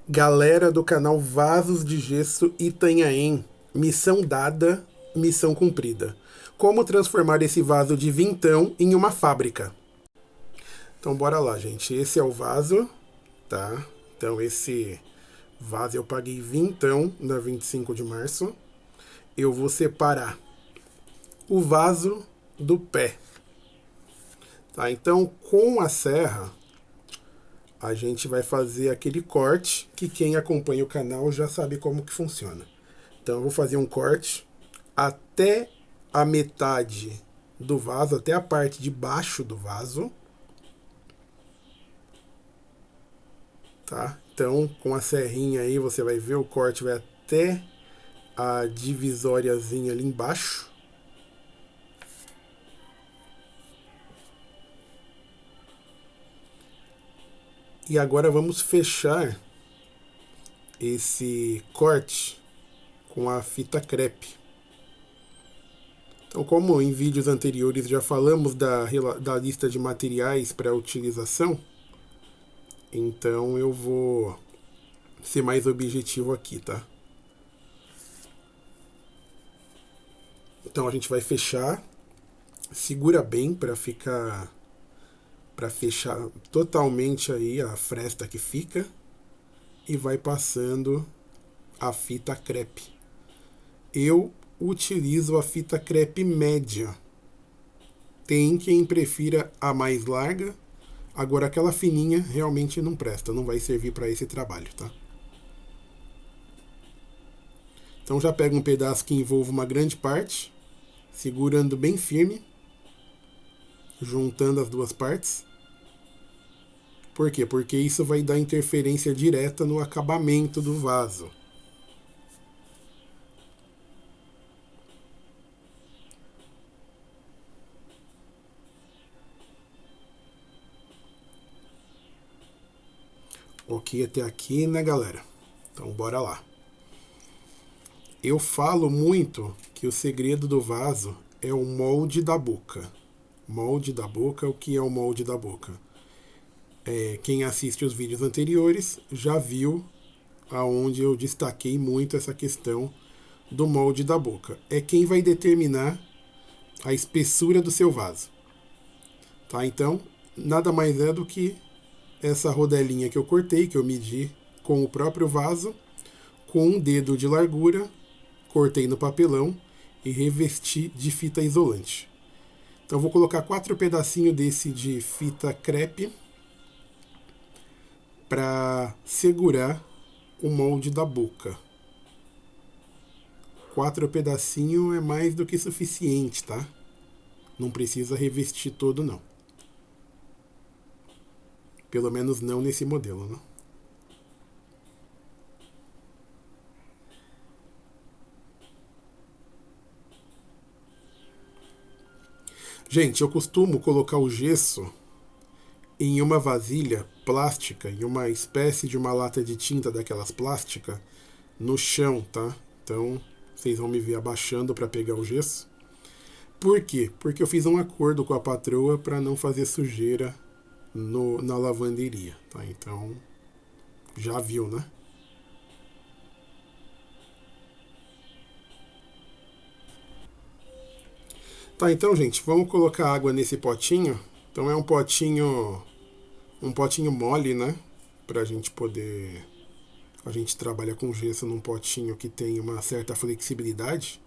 Galera do canal Vasos de Gesso Itanhaém, missão dada, missão cumprida. Como transformar esse vaso de vintão em uma fábrica? Então bora lá, gente. Esse é o vaso, tá? Então esse vaso eu paguei vintão na 25 de março. Eu vou separar o vaso do pé. Tá? Então com a serra a gente vai fazer aquele corte que quem acompanha o canal já sabe como que funciona. Então eu vou fazer um corte até a metade do vaso, até a parte de baixo do vaso. Tá? Então com a serrinha aí você vai ver o corte vai até a divisóriazinha ali embaixo. E agora vamos fechar esse corte com a fita crepe. Então, como em vídeos anteriores já falamos da lista de materiais para utilização, então eu vou ser mais objetivo aqui, tá? Então a gente vai fechar, segura bem para fechar totalmente aí a fresta que fica e vai passando a fita crepe. Eu utilizo a fita crepe média. Tem quem prefira a mais larga, agora aquela fininha realmente não presta, não vai servir para esse trabalho, tá? Então já pega um pedaço que envolva uma grande parte, segurando bem firme, juntando as duas partes. Por quê? Porque isso vai dar interferência direta no acabamento do vaso. Ok até aqui, né, galera? Então bora lá. Eu falo muito que o segredo do vaso é o molde da boca. Molde da boca, o que é o molde da boca? Quem assiste os vídeos anteriores já viu aonde eu destaquei muito essa questão do molde da boca. É quem vai determinar a espessura do seu vaso. Tá? Então, nada mais é do que essa rodelinha que eu cortei, que eu medi com o próprio vaso, com um dedo de largura, cortei no papelão e revesti de fita isolante. Então vou colocar 4 pedacinhos desse de fita crepe para segurar o molde da boca. 4 pedacinhos é mais do que suficiente, tá? Não precisa revestir todo, não. Pelo menos não nesse modelo, né? Gente, eu costumo colocar o gesso em uma vasilha plástica, em uma espécie de uma lata de tinta daquelas plásticas, no chão, tá? Então, vocês vão me ver abaixando para pegar o gesso. Por quê? Porque eu fiz um acordo com a patroa para não fazer sujeira na lavanderia, tá? Então, já viu, né? Tá, então, gente, vamos colocar água nesse potinho. Então é um potinho mole, né? Pra gente poder... A gente trabalha com gesso num potinho que tem uma certa flexibilidade,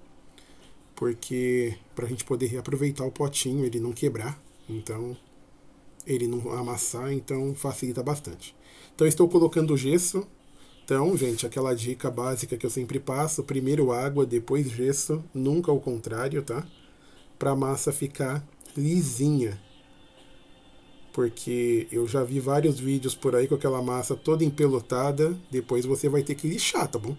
porque pra gente poder reaproveitar o potinho, ele não quebrar, então ele não amassar, então facilita bastante. Então estou colocando o gesso. Então, gente, aquela dica básica que eu sempre passo, primeiro água, depois gesso, nunca o contrário, tá? Pra massa ficar lisinha. Porque eu já vi vários vídeos por aí com aquela massa toda empelotada, depois você vai ter que lixar, tá bom?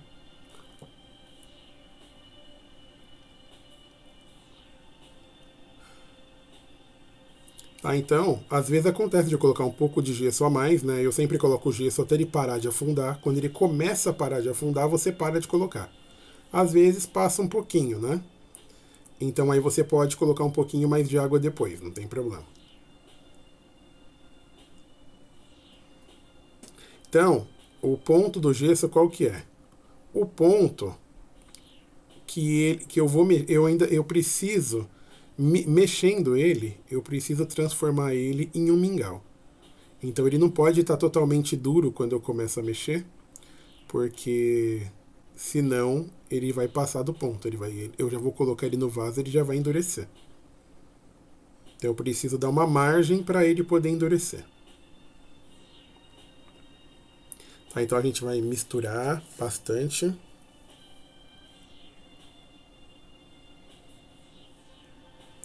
Ah, então, às vezes acontece de eu colocar um pouco de gesso a mais, né? Eu sempre coloco o gesso até ele parar de afundar. Quando ele começa a parar de afundar, você para de colocar. Às vezes passa um pouquinho, né? Então aí você pode colocar um pouquinho mais de água depois, não tem problema. Então, o ponto do gesso qual que é? O ponto que eu preciso, mexendo ele, eu preciso transformar ele em um mingau. Então ele não pode estar totalmente duro quando eu começo a mexer, porque senão ele vai passar do ponto. Eu já vou colocar ele no vaso, ele já vai endurecer. Então eu preciso dar uma margem para ele poder endurecer. Tá, então a gente vai misturar bastante.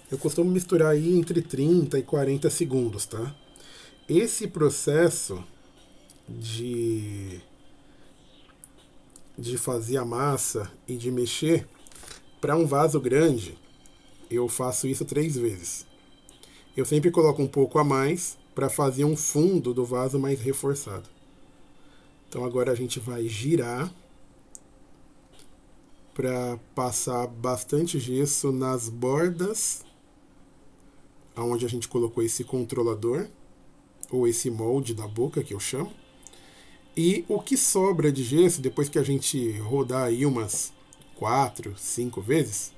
Eu costumo misturar aí entre 30 e 40 segundos, tá? Esse processo de fazer a massa e de mexer, para um vaso grande, eu faço isso 3 vezes. Eu sempre coloco um pouco a mais para fazer um fundo do vaso mais reforçado. Então agora a gente vai girar para passar bastante gesso nas bordas onde a gente colocou esse controlador, ou esse molde da boca que eu chamo. E o que sobra de gesso, depois que a gente rodar aí umas 4, 5 vezes,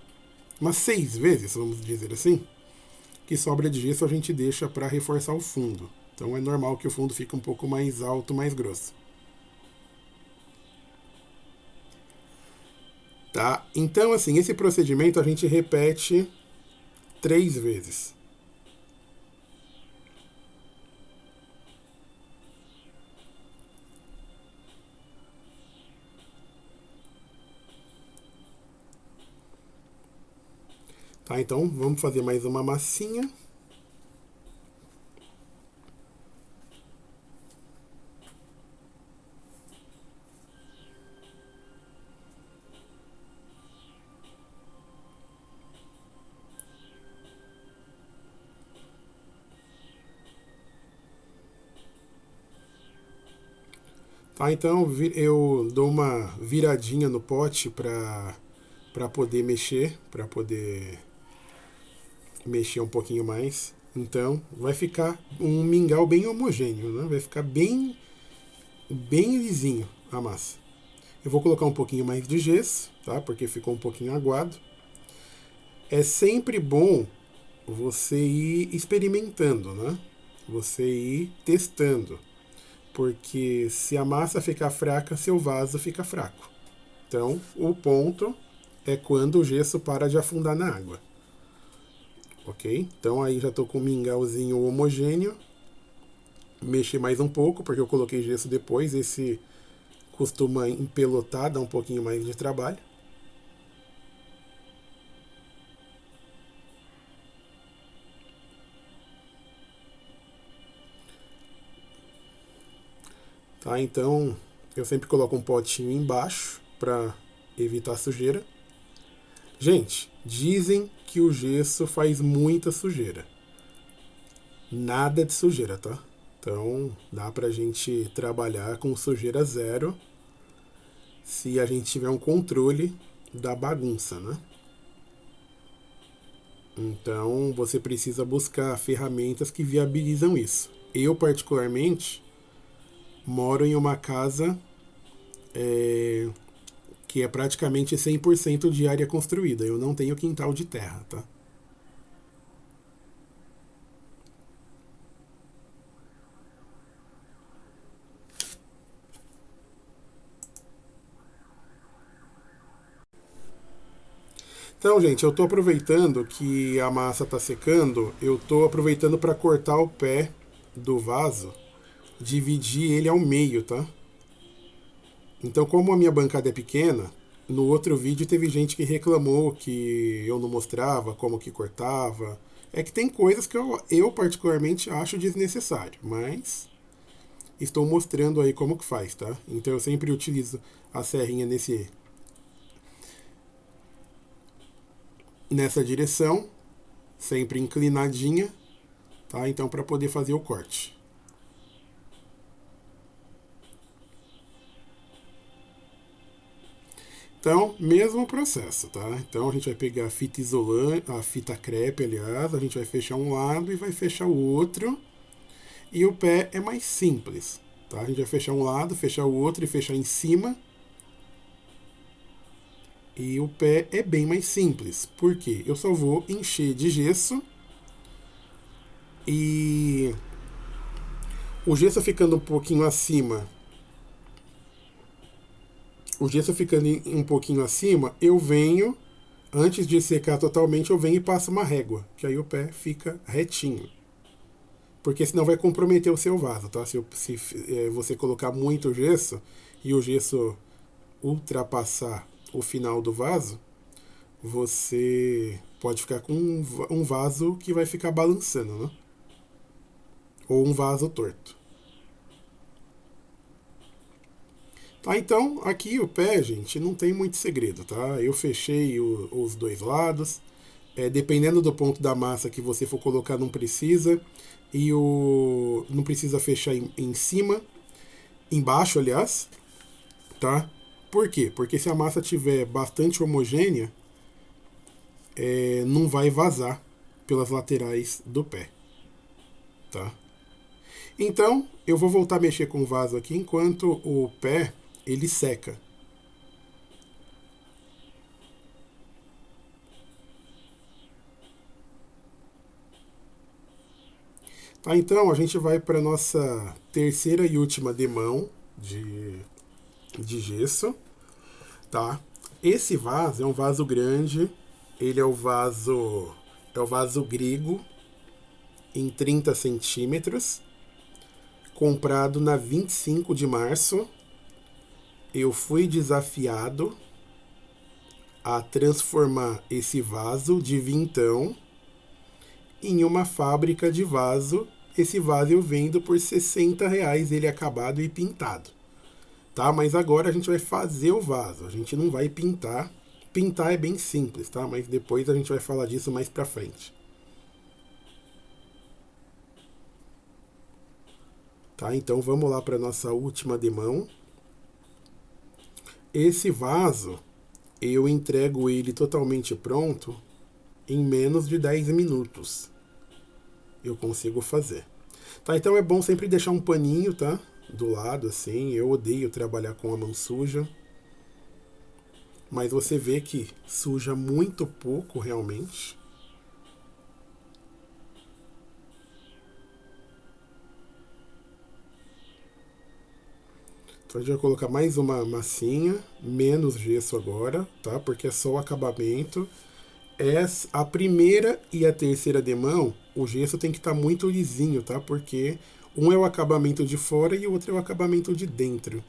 umas 6 vezes, vamos dizer assim, que sobra de gesso a gente deixa para reforçar o fundo. Então é normal que o fundo fique um pouco mais alto, mais grosso. Tá? Então, assim, esse procedimento a gente repete 3 vezes. Tá, então vamos fazer mais uma massinha. Tá, então eu dou uma viradinha no pote para poder mexer, um pouquinho mais. Então vai ficar um mingau bem homogêneo, né? Vai ficar bem lisinho a massa. Eu vou colocar um pouquinho mais de gesso, tá? Porque ficou um pouquinho aguado. É sempre bom você ir experimentando, né? Você ir testando. Porque se a massa ficar fraca, seu vaso fica fraco. Então, o ponto é quando o gesso para de afundar na água. Ok? Então aí já estou com um mingauzinho homogêneo. Mexer mais um pouco, porque eu coloquei gesso depois. Esse costuma empelotar, dá um pouquinho mais de trabalho. Tá? Então eu sempre coloco um potinho embaixo para evitar sujeira. Gente, dizem que o gesso faz muita sujeira. Nada de sujeira, tá? Então dá pra gente trabalhar com sujeira zero se a gente tiver um controle da bagunça, né? Então você precisa buscar ferramentas que viabilizam isso. Eu, particularmente, moro em uma casa que é praticamente 100% de área construída. Eu não tenho quintal de terra, tá? Então, gente, eu estou aproveitando que a massa está secando, eu estou aproveitando para cortar o pé do vaso, dividir ele ao meio, tá? Então, como a minha bancada é pequena, no outro vídeo teve gente que reclamou que eu não mostrava como que cortava. É que tem coisas que eu particularmente acho desnecessário, mas estou mostrando aí como que faz, tá? Então eu sempre utilizo a serrinha nessa direção, sempre inclinadinha, tá? Então para poder fazer o corte. Então, mesmo processo, tá? Então a gente vai pegar a fita isolante, a fita crepe, aliás, a gente vai fechar um lado e vai fechar o outro. E o pé é mais simples, Tá? A gente vai fechar um lado, fechar o outro e fechar em cima. E o pé é bem mais simples. Por quê? Eu só vou encher de gesso e o gesso ficando um pouquinho acima. O gesso ficando um pouquinho acima, eu venho, antes de secar totalmente, eu venho e passo uma régua, que aí o pé fica retinho. Porque senão vai comprometer o seu vaso, tá? Se você colocar muito gesso e o gesso ultrapassar o final do vaso, você pode ficar com um vaso que vai ficar balançando, né? Ou um vaso torto. Tá, então aqui o pé, gente, não tem muito segredo, tá? Eu fechei os dois lados. Dependendo do ponto da massa que você for colocar, não precisa. Não precisa fechar em cima, embaixo, aliás, tá? Por quê? Porque se a massa tiver bastante homogênea, não vai vazar pelas laterais do pé, tá? Então, eu vou voltar a mexer com o vaso aqui enquanto o pé ele seca. Tá, então a gente vai para nossa terceira e última demão de gesso, tá? Esse vaso é um vaso grande, ele é o vaso grego em 30 centímetros, comprado na 25 de março. Eu fui desafiado a transformar esse vaso de vintão em uma fábrica de vaso. Esse vaso eu vendo por R$ 60, ele acabado e pintado. Tá? Mas agora a gente vai fazer o vaso, a gente não vai pintar. Pintar é bem simples, tá? Mas depois a gente vai falar disso mais pra frente. Tá? Então vamos lá para nossa última demão. Esse vaso, eu entrego ele totalmente pronto em menos de 10 minutos. Eu consigo fazer. Tá, então é bom sempre deixar um paninho, tá? Do lado, assim. Eu odeio trabalhar com a mão suja. Mas você vê que suja muito pouco, realmente. Então a gente vai colocar mais uma massinha, menos gesso agora, tá? Porque é só o acabamento. A primeira e a terceira demão, o gesso tem que estar muito lisinho, tá? Porque um é o acabamento de fora e o outro é o acabamento de dentro.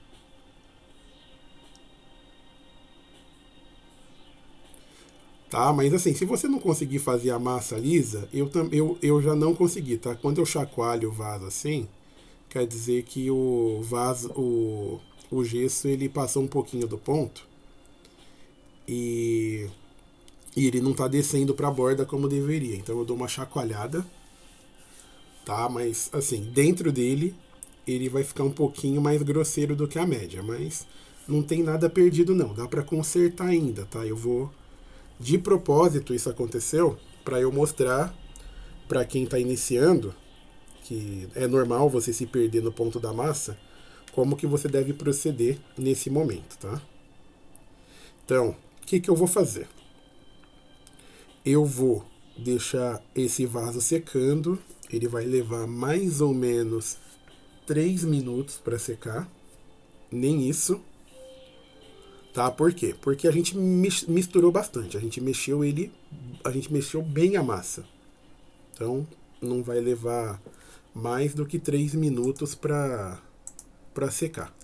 Tá? Mas assim, se você não conseguir fazer a massa lisa, eu já não consegui, tá? Quando eu chacoalho o vaso assim, quer dizer que o gesso ele passou um pouquinho do ponto e, e ele não tá descendo para a borda como deveria. Então eu dou uma chacoalhada, tá? Mas assim, dentro dele ele vai ficar um pouquinho mais grosseiro do que a média, mas não tem nada perdido não, dá para consertar ainda, tá? Eu vou de propósito isso aconteceu para eu mostrar para quem está iniciando que é normal você se perder no ponto da massa, como que você deve proceder nesse momento, tá? Então, o que eu vou fazer? Eu vou deixar esse vaso secando, ele vai levar mais ou menos 3 minutos para secar, nem isso, tá? Por quê? Porque a gente misturou bastante, a gente mexeu bem a massa. Então, não vai levar mais do que 3 minutos para secar.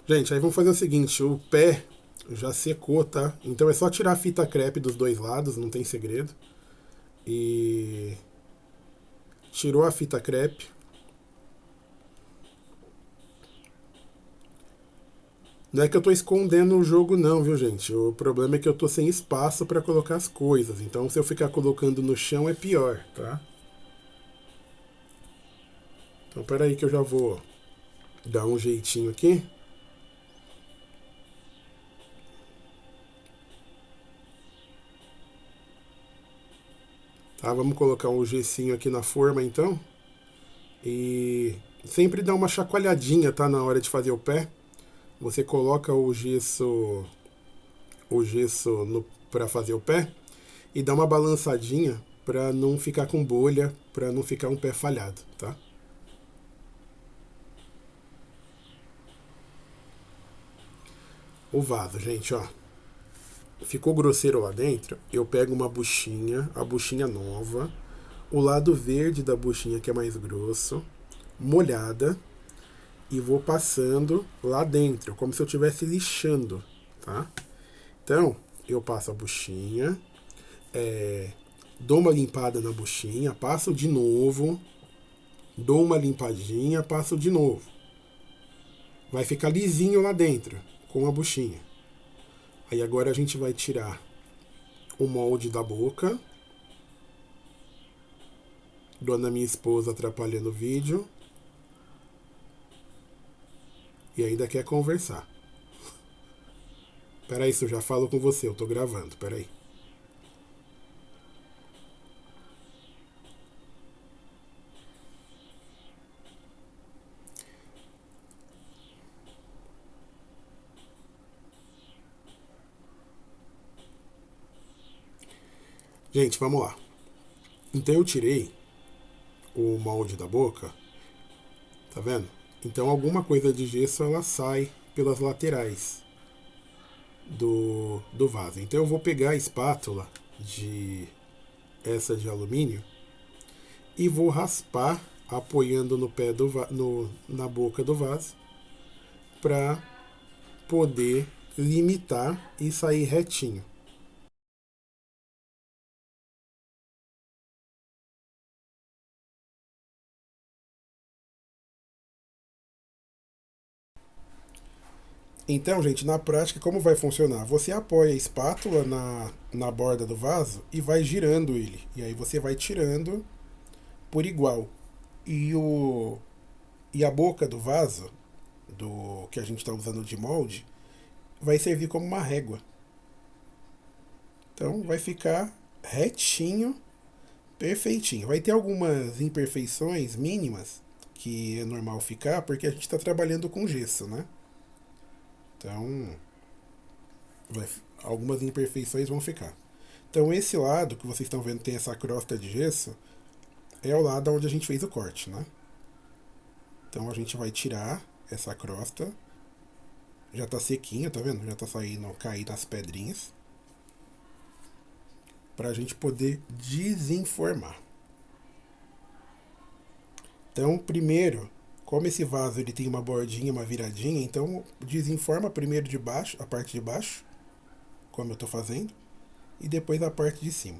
Gente, aí vamos fazer o seguinte, o pé já secou, tá? Então é só tirar a fita crepe dos dois lados, não tem segredo. E tirou a fita crepe. Não é que eu tô escondendo o jogo não, viu, gente? O problema é que eu tô sem espaço para colocar as coisas. Então, se eu ficar colocando no chão é pior, tá? Então, peraí que eu já vou dar um jeitinho aqui. Tá, vamos colocar um gessinho aqui na forma, então. E sempre dá uma chacoalhadinha, tá? Na hora de fazer o pé. Você coloca o gesso no, para fazer o pé e dá uma balançadinha para não ficar com bolha, para não ficar um pé falhado, tá? O vaso, gente, ó. Ficou grosseiro lá dentro, eu pego uma buchinha, a buchinha nova, o lado verde da buchinha que é mais grosso, molhada, e vou passando lá dentro, como se eu estivesse lixando, tá? Então, eu passo a buchinha, dou uma limpada na buchinha, passo de novo, dou uma limpadinha, passo de novo. Vai ficar lisinho lá dentro, com a buchinha. Aí agora a gente vai tirar o molde da boca. Dona minha esposa atrapalhando o vídeo. E ainda quer conversar. Peraí, isso eu já falo com você, eu tô gravando, peraí. Gente, vamos lá. Então eu tirei o molde da boca, tá vendo? Então alguma coisa de gesso ela sai pelas laterais do vaso. Então eu vou pegar a espátula de essa de alumínio e vou raspar apoiando no pé do na boca do vaso para poder limitar e sair retinho. Então, gente, na prática, como vai funcionar? Você apoia a espátula na borda do vaso e vai girando ele. E aí você vai tirando por igual. E, e a boca do vaso, do que a gente está usando de molde, vai servir como uma régua. Então vai ficar retinho, perfeitinho. Vai ter algumas imperfeições mínimas que é normal ficar porque a gente está trabalhando com gesso, né? Então vai, algumas imperfeições vão ficar. Então esse lado que vocês estão vendo tem essa crosta de gesso é o lado onde a gente fez o corte, né? Então a gente vai tirar essa crosta. Já tá sequinho, tá vendo? Já tá saindo, cair as pedrinhas. Pra gente poder desenformar. Então, primeiro, como esse vaso ele tem uma bordinha, uma viradinha, então desenforma primeiro de baixo, a parte de baixo, como eu tô fazendo, e depois a parte de cima.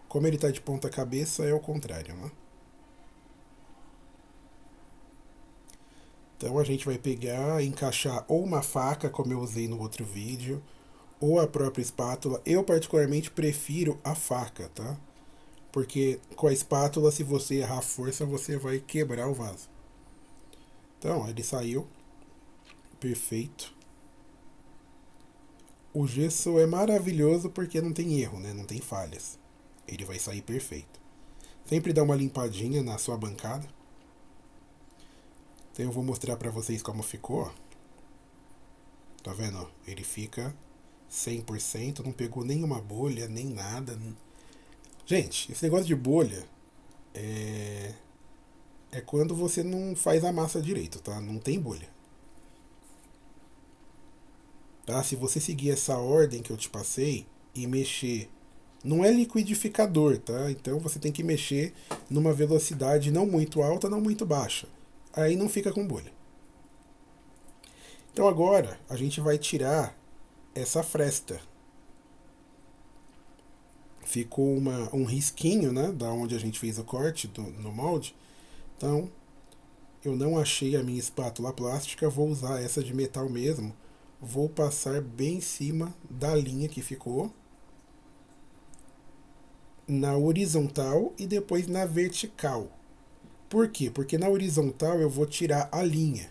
Como ele tá de ponta cabeça, é o contrário, né? Então a gente vai pegar, encaixar ou uma faca, como eu usei no outro vídeo, ou a própria espátula. Eu particularmente prefiro a faca, tá? Porque com a espátula, se você errar a força, você vai quebrar o vaso. Então, ele saiu perfeito. O gesso é maravilhoso porque não tem erro, né? Não tem falhas. Ele vai sair perfeito. Sempre dá uma limpadinha na sua bancada. Então eu vou mostrar pra vocês como ficou. Tá vendo? Ele fica 100%, não pegou nenhuma bolha, nem nada. Gente, esse negócio de bolha é quando você não faz a massa direito, tá? Não tem bolha. Tá? Se você seguir essa ordem que eu te passei e mexer, não é liquidificador, tá? Então você tem que mexer numa velocidade não muito alta, não muito baixa. Aí não fica com bolha. Então agora a gente vai tirar essa fresta. Ficou um risquinho, né? Da onde a gente fez o corte no molde. Então eu não achei a minha espátula plástica, vou usar essa de metal mesmo vou passar bem em cima da linha que ficou, na horizontal e depois na vertical. Por quê? Porque na horizontal eu vou tirar a linha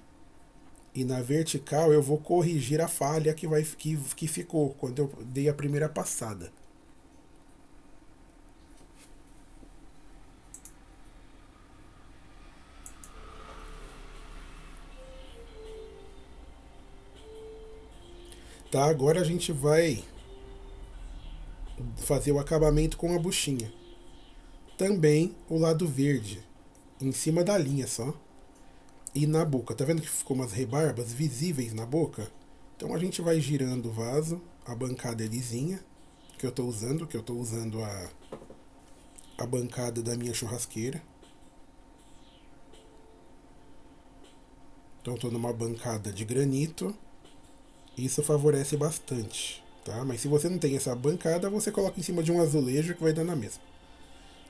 e na vertical eu vou corrigir a falha que ficou quando eu dei a primeira passada. Tá, agora a gente vai fazer o acabamento com a buchinha. Também o lado verde, em cima da linha só. E na boca, tá vendo que ficou umas rebarbas visíveis na boca? Então a gente vai girando o vaso, a bancada é lisinha, que eu tô usando a bancada da minha churrasqueira. Então estou numa bancada de granito, isso favorece bastante, tá? Mas se você não tem essa bancada, você coloca em cima de um azulejo que vai dar na mesma.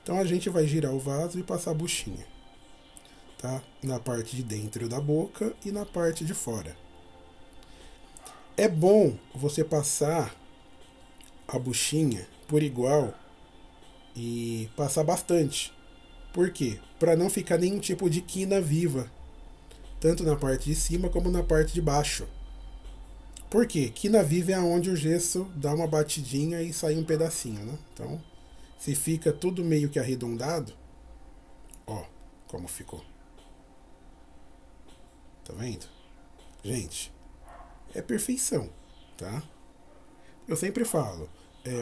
Então a gente vai girar o vaso e passar a buchinha, tá? Na parte de dentro da boca e na parte de fora. É bom você passar a buchinha por igual e passar bastante. Por quê? Para não ficar nenhum tipo de quina viva, tanto na parte de cima como na parte de baixo. Por quê? Quina viva é onde o gesso dá uma batidinha e sai um pedacinho, né? Então, se fica tudo meio que arredondado, ó, como ficou. Tá vendo? Gente, é perfeição, tá? Eu sempre falo,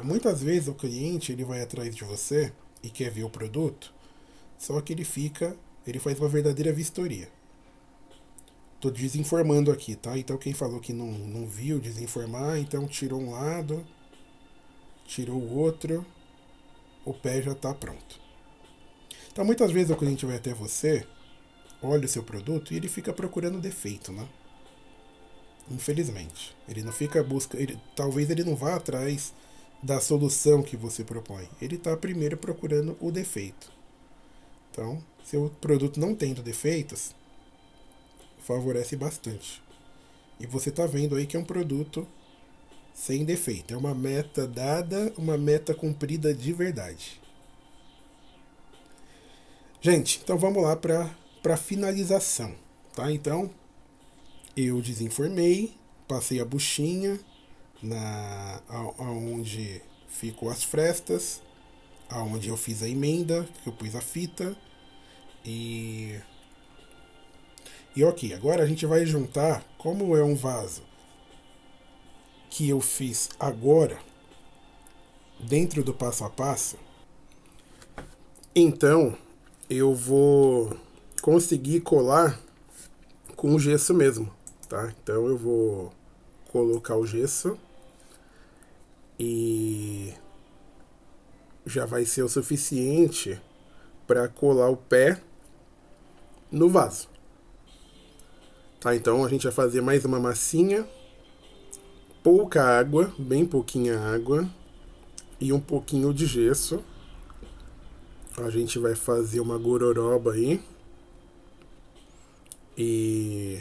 muitas vezes o cliente ele vai atrás de você e quer ver o produto, só que ele faz uma verdadeira vistoria. Tô desinformando aqui, tá? Então quem falou que não viu desinformar, então tirou um lado, tirou o outro, o pé já tá pronto. Então muitas vezes o cliente vai até você, olha o seu produto e ele fica procurando defeito, né? Infelizmente. Ele não fica talvez ele não vá atrás da solução que você propõe. Ele está primeiro procurando o defeito. Então, se o produto não tendo defeitos, favorece bastante. E você está vendo aí que é um produto sem defeito. É uma meta dada, uma meta cumprida de verdade. Gente, então vamos lá para finalização, tá? Então, eu desenformei, passei a buchinha aonde ficou as frestas, aonde eu fiz a emenda, que eu pus a fita e ok, agora a gente vai juntar, como é um vaso que eu fiz agora, dentro do passo a passo, então eu vou conseguir colar com o gesso mesmo, tá? Então eu vou colocar o gesso e já vai ser o suficiente para colar o pé no vaso. Tá, então a gente vai fazer mais uma massinha, pouca água, bem pouquinha água e um pouquinho de gesso. A gente vai fazer uma gororoba aí e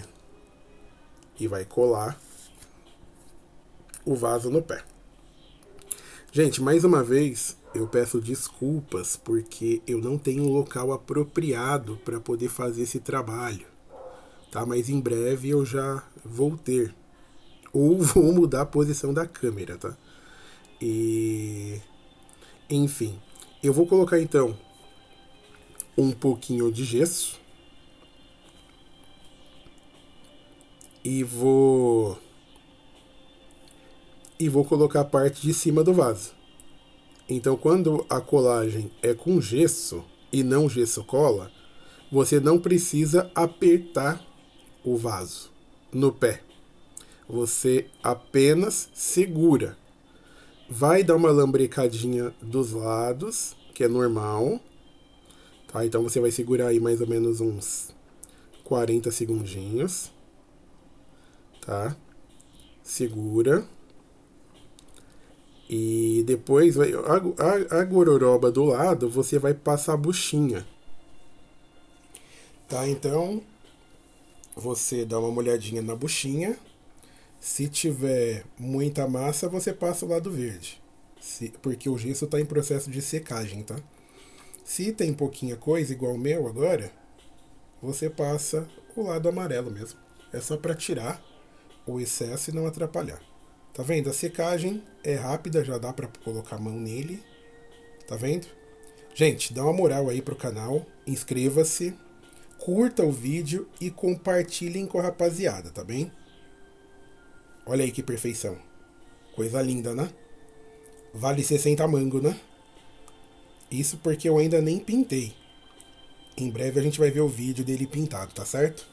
vai colar o vaso no pé. Gente, mais uma vez eu peço desculpas porque eu não tenho um local apropriado para poder fazer esse trabalho, tá? Mas em breve eu já vou ter, ou vou mudar a posição da câmera, tá? E enfim, eu vou colocar então um pouquinho de gesso e vou colocar a parte de cima do vaso. Então, quando a colagem é com gesso e não gesso cola, você não precisa apertar o vaso no pé. Você apenas segura. Vai dar uma lambrecadinha dos lados, que é normal. Tá? Então você vai segurar aí mais ou menos uns 40 segundinhos. Tá? Segura. E depois a gororoba do lado você vai passar a buchinha. Tá? Então você dá uma molhadinha na buchinha. Se tiver muita massa, você passa o lado verde. Porque o gesso está em processo de secagem, tá? Se tem pouquinha coisa, igual o meu agora, você passa o lado amarelo mesmo. É só para tirar o excesso e não atrapalhar. Tá vendo? A secagem é rápida, já dá para colocar a mão nele. Tá vendo? Gente, dá uma moral aí pro canal, inscreva-se, curta o vídeo e compartilhem com a rapaziada, tá bem? Olha aí que perfeição. Coisa linda, né? Vale 60 mango, né? Isso porque eu ainda nem pintei. Em breve a gente vai ver o vídeo dele pintado, tá certo?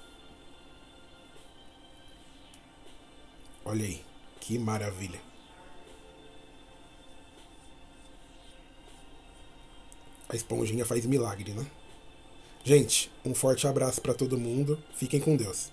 Olha aí, que maravilha. A esponjinha faz milagre, né? Gente, um forte abraço para todo mundo. Fiquem com Deus.